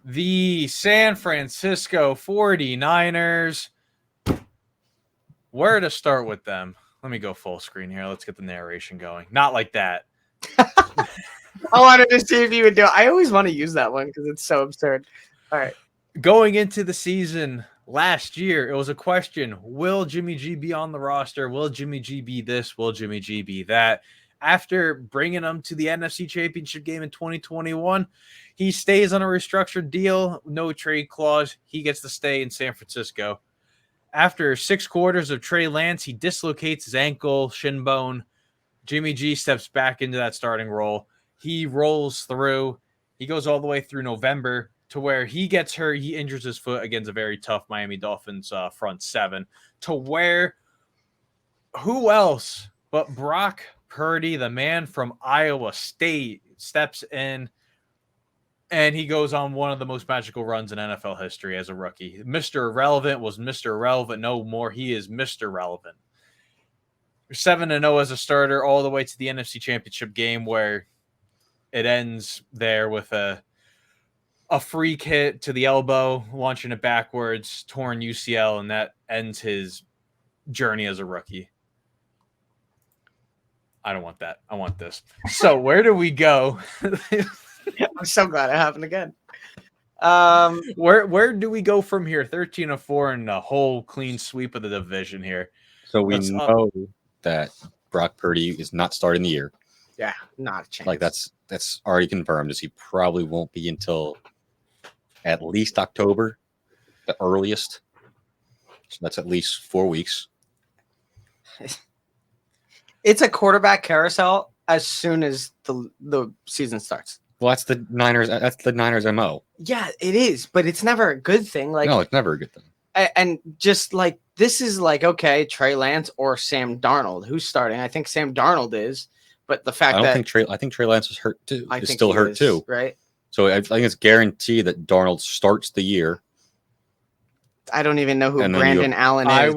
The San Francisco 49ers. Where to start with them? Let me go full screen here. Let's get the narration going. Not like that. I wanted to see if you would do it. I always want to use that one because it's so absurd. All right. Going into the season last year, it was a question: will Jimmy G be on the roster? Will Jimmy G be this? Will Jimmy G be that? After bringing him to the NFC Championship game in 2021, he stays on a restructured deal, no trade clause. He gets to stay in San Francisco. After 6 quarters of Trey Lance, he dislocates his ankle, shin bone. Jimmy G steps back into that starting role. He rolls through. He goes all the way through November to where he gets hurt. He injures his foot against a very tough Miami Dolphins front seven, to where who else but Brock Purdy, the man from Iowa State, steps in, and he goes on one of the most magical runs in NFL history as a rookie. Mr. Irrelevant was Mr. Irrelevant no more. He is Mr. Relevant. 7-0 as a starter all the way to the NFC Championship game, where it ends there with a freak hit to the elbow, launching it backwards, torn UCL, and that ends his journey as a rookie. I don't want that. I want this. So where do we go? I'm so glad it happened again. Where do we go from here? 13-4 and a whole clean sweep of the division here. So we know that Brock Purdy is not starting the year. Yeah, not a chance. Like that's already confirmed. Is he probably won't be until at least October, the earliest. So that's at least 4 weeks. It's a quarterback carousel as soon as the season starts. Well, that's the Niners MO. Yeah, it is, but it's never a good thing. Like, no, it's never a good thing. And just like this is like, okay, Trey Lance or Sam Darnold, who's starting? I think Sam Darnold is, but the fact I think Trey Lance is hurt too. He's still hurt too, right? So I think it's guaranteed that Darnold starts the year. I don't even know who Brandon Allen is.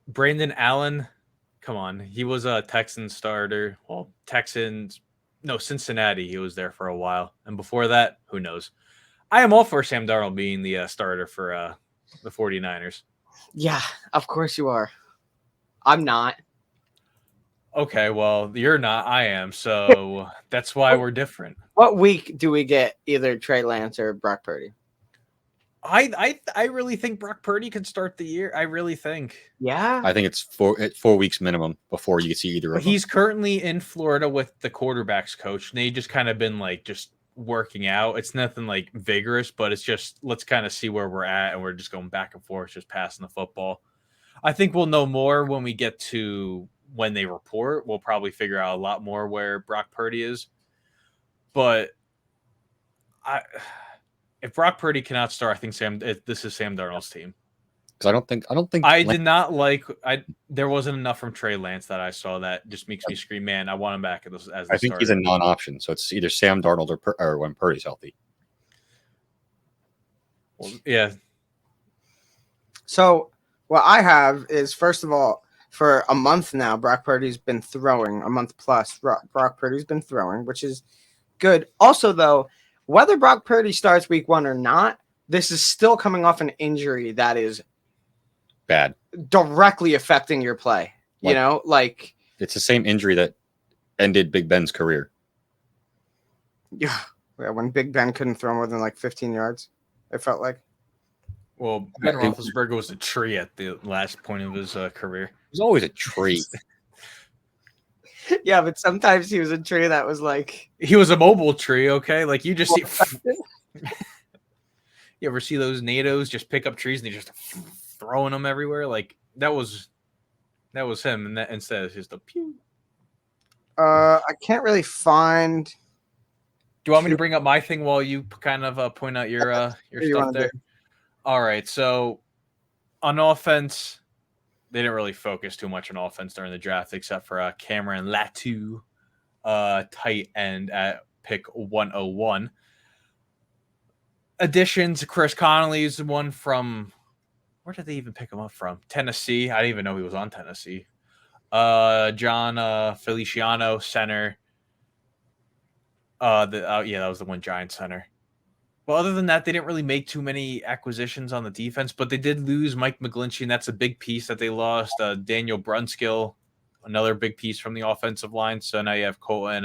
Brandon Allen. Come on, he was a Texan starter. Well, Cincinnati. He was there for a while, and before that, who knows? I am all for Sam Darnold being the starter for the 49ers. Yeah, of course you are. I'm not. Okay, well, you're not. I am. So that's why we're different. What week do we get either Trey Lance or Brock Purdy? I really think Brock Purdy could start the year. I really think. Yeah. I think it's 4 weeks minimum before you see either of them. He's currently in Florida with the quarterbacks coach, and they just kind of been like just working out. It's nothing like vigorous, but it's just let's kind of see where we're at, and we're just going back and forth, just passing the football. I think we'll know more when we get to when they report. We'll probably figure out a lot more where Brock Purdy is. But if Brock Purdy cannot start, I think this is Sam Darnold's team. Because I don't think I did not like. There wasn't enough from Trey Lance that I saw that just makes me scream, man, I want him back as the I think starter. he's a non-option, so it's either Sam Darnold or when Purdy's healthy. Well, yeah. So what I have is, first of all, for a month now, Brock Purdy's been throwing, a month plus. Brock Purdy's been throwing, which is good. Also, though, whether Brock Purdy starts week 1 or not, this is still coming off an injury that is bad, directly affecting your play. Like it's the same injury that ended Big Ben's career. Yeah, when Big Ben couldn't throw more than like 15 yards, it felt like. Well, Ben Roethlisberger was a tree at the last point of his career. He was always a tree. Yeah, but sometimes he was a tree that was like... He was a mobile tree, okay? Like, you just see... You ever see those NATOs just pick up trees and they just throwing them everywhere? Like, that was him, and that instead it's just a pew. I can't really find... Do you want me to bring up my thing while you kind of point out your stuff there? All right, so on offense... They didn't really focus too much on offense during the draft, except for Cameron Latu, tight end at pick 101. Additions: Chris Connolly's one from where did they even pick him up from? Tennessee. I didn't even know he was on Tennessee. John Feliciano, center. That was the one Giant center. Well, other than that, they didn't really make too many acquisitions on the defense, but they did lose Mike McGlinchey, and that's a big piece that they lost. Daniel Brunskill, another big piece from the offensive line. So now you have Colton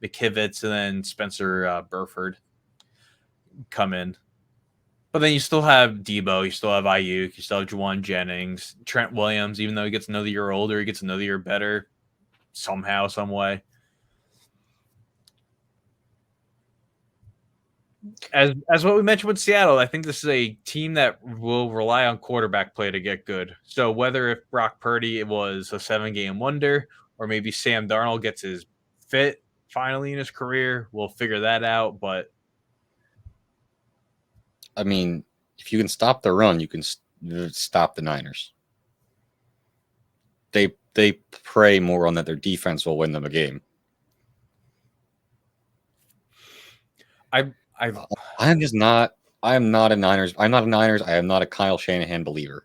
McKivitz and then Spencer Burford come in. But then you still have Debo, you still have Ayuk, you still have Juwan Jennings, Trent Williams, even though he gets another year older, he gets another year better somehow, some way. As what we mentioned with Seattle, I think this is a team that will rely on quarterback play to get good. So whether if Brock Purdy was a 7-game wonder or maybe Sam Darnold gets his fit finally in his career, we'll figure that out. But I mean, if you can stop the run, you can stop the Niners. They prey more on that their defense will win them a game. I'm just not. I am not a Niners. I'm not a Niners. I am not a Kyle Shanahan believer.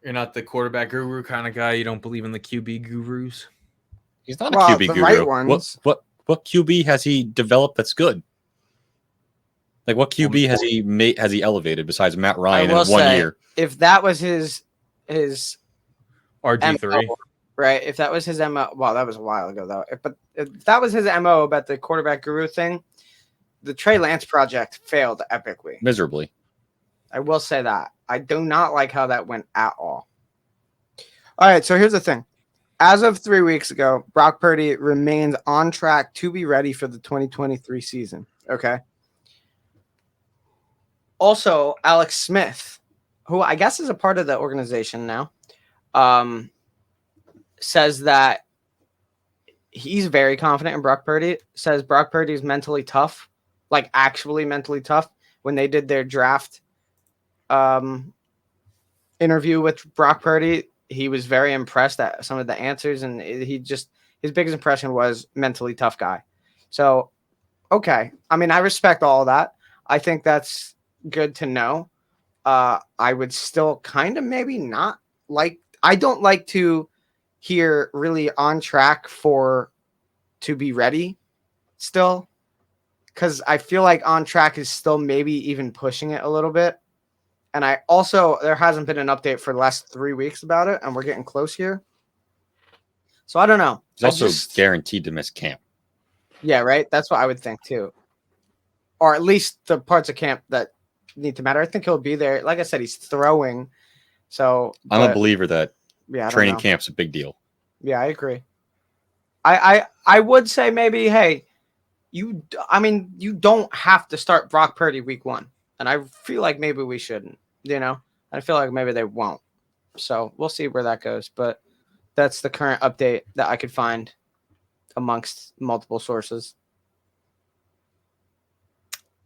You're not the quarterback guru kind of guy. You don't believe in the QB gurus. He's not a QB the guru. right ones. What QB has he developed that's good? Like what QB has he made? Has he elevated besides Matt Ryan in 1 year? If that was his RG3, MO, right? If that was his MO, well, that was a while ago though. But if that was his MO about the quarterback guru thing, the Trey Lance project failed epically. Miserably. I will say that. I do not like how that went at all. All right, so here's the thing. As of 3 weeks ago, Brock Purdy remains on track to be ready for the 2023 season. Okay. Also, Alex Smith, who I guess is a part of the organization now, says that he's very confident in Brock Purdy, says Brock Purdy is mentally tough, like actually mentally tough. When they did their draft interview with Brock Purdy, he was very impressed at some of the answers, and his biggest impression was mentally tough guy. So, okay. I mean, I respect all of that. I think that's good to know. I would still kind of maybe not like, I don't like to hear really on track to be ready still, because I feel like on track is still maybe even pushing it a little bit. And I also, there hasn't been an update for the last 3 weeks about it, and we're getting close here. So I don't know. He's also guaranteed to miss camp. Yeah, right? That's what I would think too. Or at least the parts of camp that need to matter. I think he'll be there. Like I said, he's throwing. So I'm a believer that training know. camp's a big deal. Yeah, I agree. I would say maybe, hey, you don't have to start Brock Purdy week 1. And I feel like maybe we shouldn't, I feel like maybe they won't. So we'll see where that goes. But that's the current update that I could find amongst multiple sources.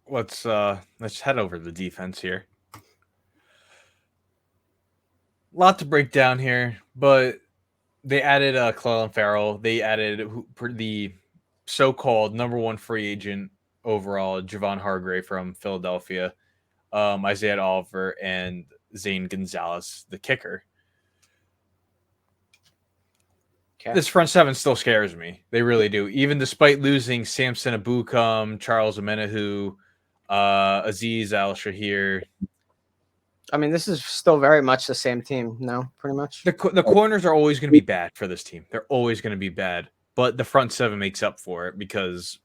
let's head over to the defense here. A lot to break down here, but they added Clelin Ferrell. They added the so-called number 1 free agent overall, Javon Hargrave from Philadelphia, Isaiah Oliver, and Zane Gonzalez, the kicker. Okay. This front seven still scares me. They really do. Even despite losing Samson Ebukam, Charles Omenihu, Aziz Al-Shahir. I mean, this is still very much the same team now, pretty much. The corners are always going to be bad for this team. They're always going to be bad. But the front seven makes up for it because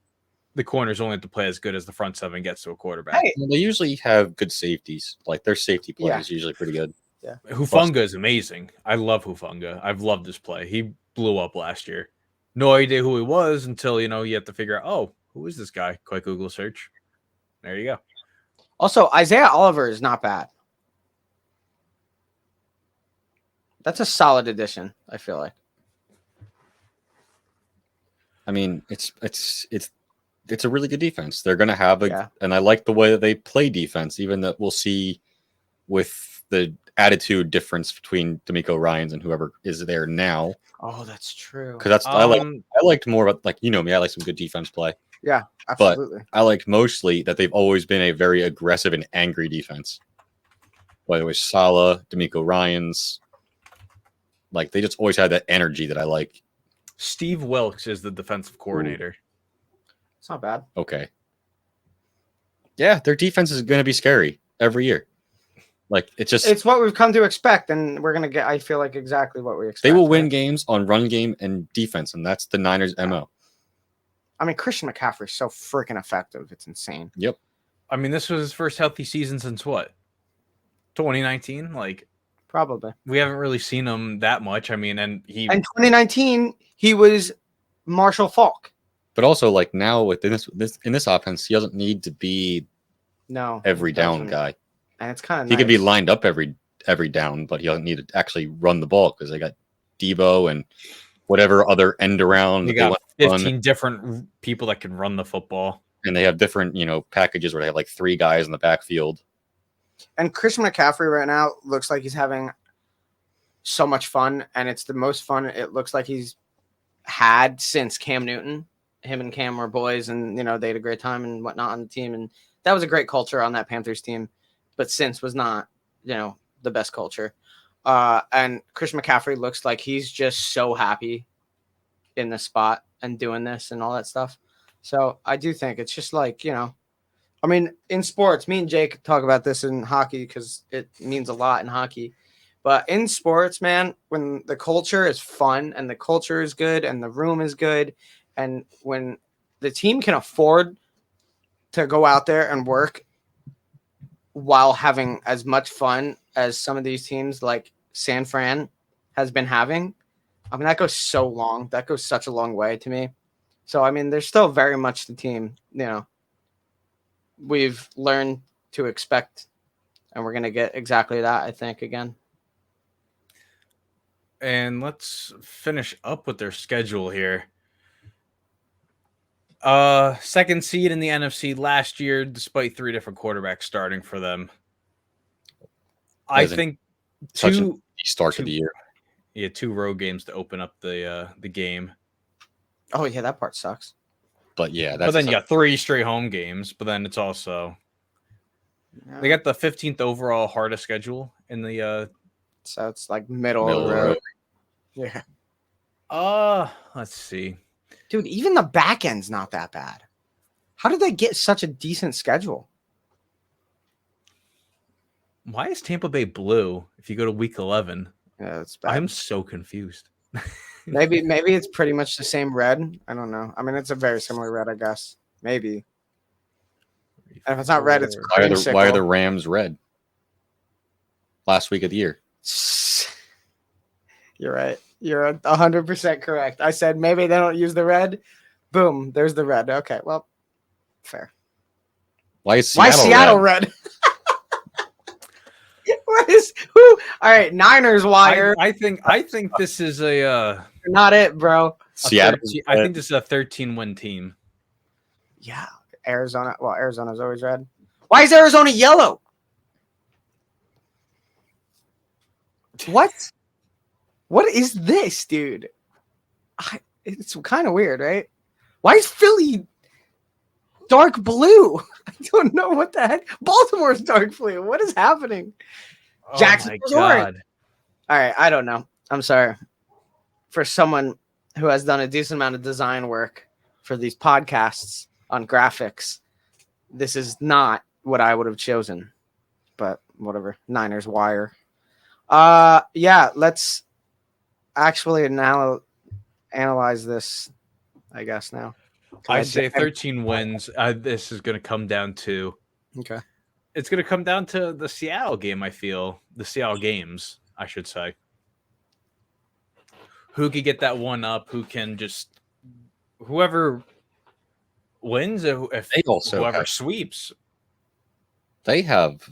the corners only have to play as good as the front seven gets to a quarterback. Hey. Well, they usually have good safeties. Like their safety play is usually pretty good. Yeah, Hufanga is amazing. I love Hufanga. I've loved his play. He blew up last year. No idea who he was until, you have to figure out, oh, who is this guy? Quick Google search. There you go. Also, Isaiah Oliver is not bad. That's a solid addition, I feel like. I mean, it's a really good defense. They're going to have and I like the way that they play defense, even that we'll see with the attitude difference between D'Amico Ryans and whoever is there now. Oh, that's true. Because that's I liked more about, like, me, I like some good defense play. Yeah, absolutely. But I liked mostly that they've always been a very aggressive and angry defense. Whether it was Saleh, D'Amico Ryans, like they just always had that energy that I like. Steve Wilkes is the defensive coordinator. It's not bad. Okay. Yeah, their defense is going to be scary every year. Like it's what we've come to expect, and we're gonna get. I feel like exactly what we expect. They will win games on run game and defense, and that's the Niners' MO. I mean, Christian McCaffrey is so freaking effective; it's insane. Yep. I mean, this was his first healthy season since what? 2019. Like, probably. We haven't really seen him that much. I mean, and in 2019 he was Marshall Faulk. But also, like now with in this offense, he doesn't need to be every down guy. And it's kind of he could be lined up every down, but he doesn't need to actually run the ball because they got Debo and whatever other end around. They got 15 different people that can run the football, and they have different packages where they have like 3 guys in the backfield. And Christian McCaffrey right now looks like he's having so much fun, and it's the most fun it looks like he's had since Cam Newton. Him and Cam were boys, and they had a great time and whatnot on the team, and that was a great culture on that Panthers team. But since was not, the best culture. And Christian McCaffrey looks like he's just so happy in this spot and doing this and all that stuff. So I do think it's just like, I mean, in sports, me and Jake talk about this in hockey because it means a lot in hockey. But in sports, man, when the culture is fun and the culture is good and the room is good, and when the team can afford to go out there and work while having as much fun as some of these teams like San Fran has been having, I mean, that goes so long. That goes such a long way to me. So, I mean, there's still very much the team, we've learned to expect, and we're going to get exactly that, I think, again. And let's finish up with their schedule here. Second seed in the NFC last year, despite 3 different quarterbacks starting for them. I think two start of the year. Yeah, 2 road games to open up the game. Oh yeah, that part sucks. But yeah, but then you got 3 straight home games. But then it's also they got the 15th overall hardest schedule in the. So it's like middle of the road. Yeah. Let's see. Dude, even the back end's not that bad. How did they get such a decent schedule? Why is Tampa Bay blue if you go to week 11? Yeah, that's bad. I'm so confused. maybe it's pretty much the same red. I don't know. I mean, it's a very similar red, I guess. Maybe. And if it's not red, it's why are the Rams red? Last week of the year. You're right. You're 100% correct. I said maybe they don't use the red. Boom, there's the red. Okay, well, fair. Why is Seattle red? What is who? All right, Niners wire. I think this is a not it, bro. Seattle. I think this is a 13-win team. Yeah, Arizona. Well, Arizona's always red. Why is Arizona yellow? What? What is this, dude? It's kind of weird, right? Why is Philly dark blue? I don't know what the heck. Baltimore's dark blue. What is happening? Jacksonville's orange. All right, I don't know. I'm sorry. For someone who has done a decent amount of design work for these podcasts on graphics, this is not what I would have chosen. But whatever. Niners wire. Yeah, let's actually analyze this, I guess, now. I say 13 wins. This is going to come down to it's going to come down to the Seattle game, I feel. The Seattle games, I should say. Who could get that one up? Who can just whoever wins if whoever sweeps. They have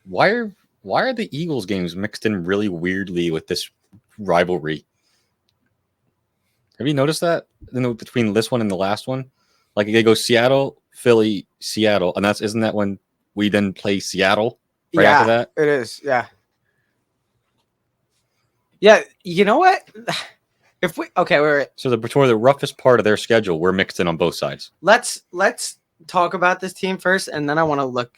why are the Eagles games mixed in really weirdly with this rivalry? Have you noticed that between this one and the last one? Like they go Seattle, Philly, Seattle, and isn't that when we then play Seattle right after that? It is, yeah. Yeah, you know what? If we wait. So between the roughest part of their schedule, we're mixed in on both sides. Let's talk about this team first, and then I want to look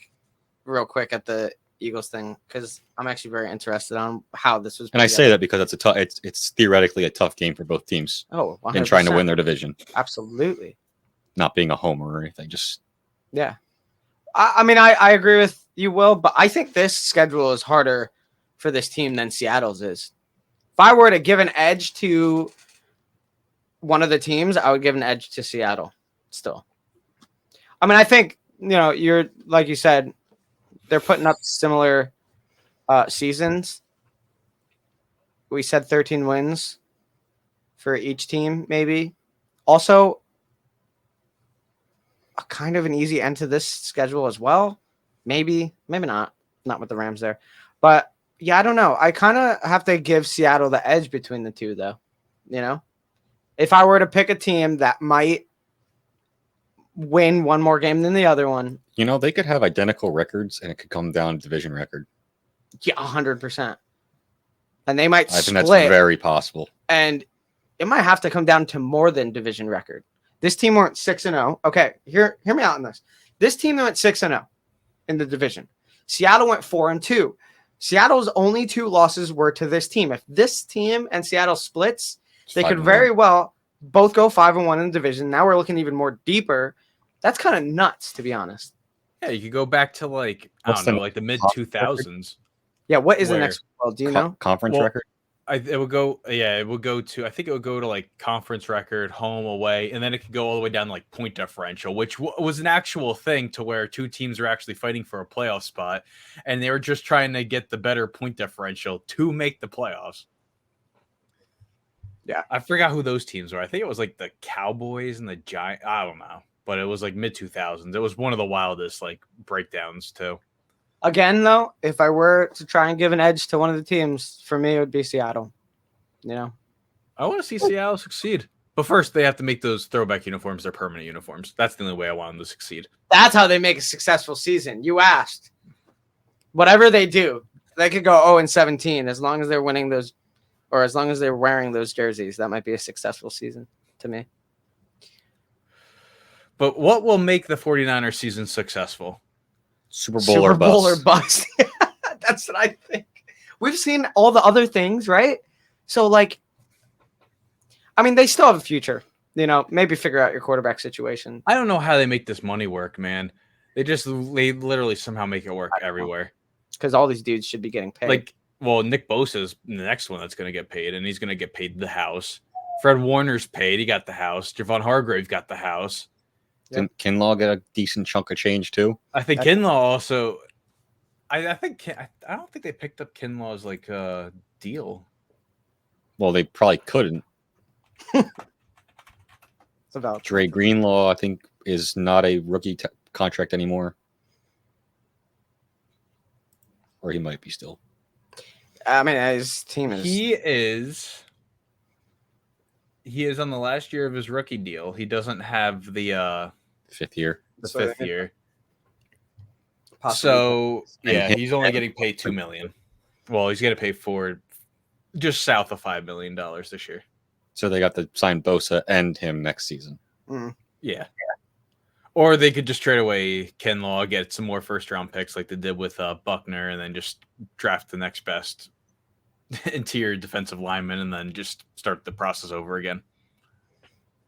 real quick at the Eagles thing because I'm actually very interested on how this was. And I say that because it's theoretically a tough game for both teams. Oh, 100%. In trying to win their division. Absolutely. Not being a homer or anything, just yeah. I mean, I agree with you, Will, but I think this schedule is harder for this team than Seattle's is. If I were to give an edge to one of the teams, I would give an edge to Seattle still. I mean, I think, you're, like you said, they're putting up similar seasons. We said 13 wins for each team, maybe. Also, a kind of an easy end to this schedule as well. Maybe not. Not with the Rams there. But, yeah, I don't know. I kind of have to give Seattle the edge between the two, though. If I were to pick a team that might win one more game than the other one. They could have identical records, and it could come down to division record. Yeah, 100%. And they might split. I think that's very possible. And it might have to come down to more than division record. This team went 6-0. Okay, hear me out on this. This team went 6-0 in the division. Seattle went 4-2. Seattle's only 2 losses were to this team. If this team and Seattle splits, they could very well both go 5-1 in the division. Now we're looking even more deeper. That's kind of nuts, to be honest. Yeah, you could go back to like the mid 2000s. Yeah, what is the next? Well, do you know conference record? It would go to. I think it would go to like conference record, home, away, and then it could go all the way down to like point differential, which was an actual thing to where 2 teams were actually fighting for a playoff spot, and they were just trying to get the better point differential to make the playoffs. Yeah, I forgot who those teams were. I think it was like the Cowboys and the Giants. I don't know, but it was like mid 2000s. It was one of the wildest like breakdowns too. Again, though, if I were to try and give an edge to one of the teams, for me, it would be Seattle. I want to see Seattle succeed. But first, they have to make those throwback uniforms their permanent uniforms. That's the only way I want them to succeed. That's how they make a successful season. You asked. Whatever they do, they could go 0-17 as long as they're winning those, or as long as they're wearing those jerseys. That might be a successful season to me. But what will make the 49ers season successful? Super Bowl or bust. That's what I think. We've seen all the other things, right? So, they still have a future. Maybe figure out your quarterback situation. I don't know how they make this money work, man. They literally somehow make it work everywhere. Because all these dudes should be getting paid. Nick Bosa's the next one that's going to get paid, and he's going to get paid the house. Fred Warner's paid. He got the house. Javon Hargrave got the house. Didn't Kinlaw get a decent chunk of change too? I think Kinlaw also. I don't think they picked up Kinlaw's deal. Well, they probably couldn't. Dre Greenlaw, I think, is not a rookie contract anymore, or he might be still. His team is. He is on the last year of his rookie deal. He doesn't have the 5th year. The 5th year. So he's only getting paid $2 million. Well, he's going to pay for just south of $5 million this year. So they got to sign Bosa and him next season. Mm. Yeah. Or they could just trade away Kinlaw, get some more first-round picks like they did with Buckner, and then just draft the next best interior defensive lineman and then just start the process over again.